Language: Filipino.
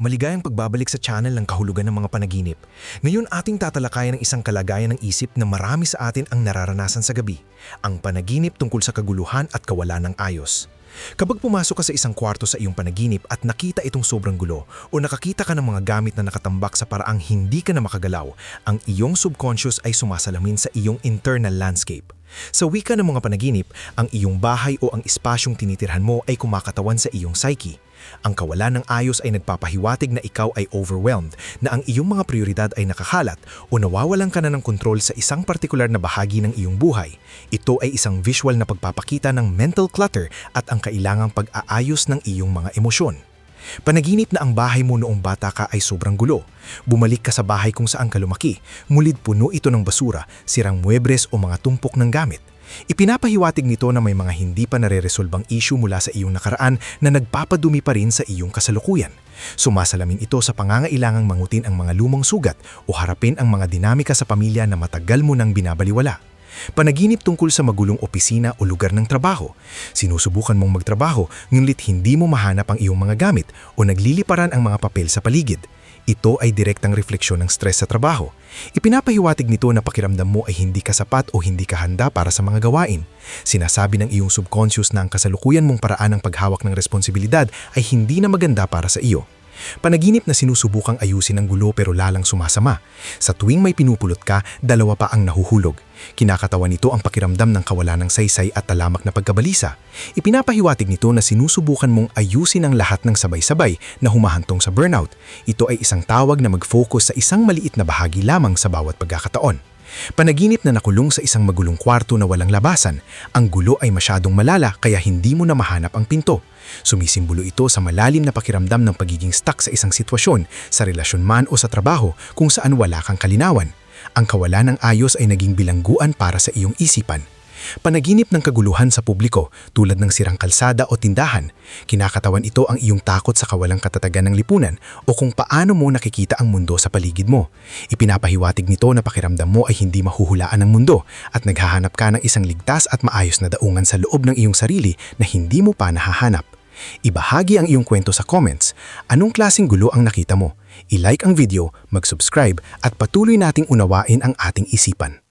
Maligayang pagbabalik sa channel ng kahulugan ng mga panaginip. Ngayon ating tatalakayan ng isang kalagayan ng isip na marami sa atin ang nararanasan sa gabi, ang panaginip tungkol sa kaguluhan at kawalan ng ayos. Kapag pumasok ka sa isang kwarto sa iyong panaginip at nakita itong sobrang gulo o nakakita ka ng mga gamit na nakatambak sa paraang hindi ka na makagalaw, ang iyong subconscious ay sumasalamin sa iyong internal landscape. Sa wika ng mga panaginip, ang iyong bahay o ang espasyong tinitirhan mo ay kumakatawan sa iyong psyche. Ang kawalan ng ayos ay nagpapahiwatig na ikaw ay overwhelmed, na ang iyong mga prioridad ay nakakalat o nawawalan ka na ng kontrol sa isang partikular na bahagi ng iyong buhay. Ito ay isang visual na pagpapakita ng mental clutter at ang kailangang pag-aayos ng iyong mga emosyon. Panaginip na ang bahay mo noong bata ka ay sobrang gulo. Bumalik ka sa bahay kung saan ka lumaki, ngunit puno ito ng basura, sirang muebles o mga tumpok ng gamit. Ipinapahiwatig nito na may mga hindi pa nare-resolbang issue mula sa iyong nakaraan na nagpapadumi pa rin sa iyong kasalukuyan. Sumasalamin ito sa pangangailangang mangutin ang mga lumang sugat o harapin ang mga dinamika sa pamilya na matagal mo nang binabaliwala. Panaginip tungkol sa magulong opisina o lugar ng trabaho. Sinusubukan mong magtrabaho, ngunit hindi mo mahanap ang iyong mga gamit o nagliliparan ang mga papel sa paligid. Ito ay direktang refleksyon ng stress sa trabaho. Ipinapahiwatig nito na pakiramdam mo ay hindi ka sapat o hindi ka handa para sa mga gawain. Sinasabi ng iyong subconscious na ang kasalukuyan mong paraan ng paghawak ng responsibilidad ay hindi na maganda para sa iyo. Panaginip na sinusubukang ayusin ang gulo pero lalang sumasama. Sa tuwing may pinupulot ka, dalawa pa ang nahuhulog. Kinakatawan nito ang pakiramdam ng kawalan ng saysay at talamak na pagkabalisa. Ipinapahiwatig nito na sinusubukan mong ayusin ang lahat ng sabay-sabay na humahantong sa burnout. Ito ay isang tawag na mag-focus sa isang maliit na bahagi lamang sa bawat pagkakataon. Panaginip na nakulong sa isang magulong kwarto na walang labasan. Ang gulo ay masyadong malala kaya hindi mo na mahanap ang pinto. Sumisimbolo ito sa malalim na pakiramdam ng pagiging stuck sa isang sitwasyon, sa relasyon man o sa trabaho kung saan wala kang kalinawan. Ang kawalan ng ayos ay naging bilangguan para sa iyong isipan. Panaginip ng kaguluhan sa publiko tulad ng sirang kalsada o tindahan. Kinakatawan ito ang iyong takot sa kawalang katatagan ng lipunan o kung paano mo nakikita ang mundo sa paligid mo. Ipinapahiwatig nito na pakiramdam mo ay hindi mahuhulaan ng mundo at naghahanap ka ng isang ligtas at maayos na daungan sa loob ng iyong sarili na hindi mo pa nahahanap. Ibahagi ang iyong kwento sa comments. Anong klaseng gulo ang nakita mo? I-like ang video, mag-subscribe at patuloy nating unawain ang ating isipan.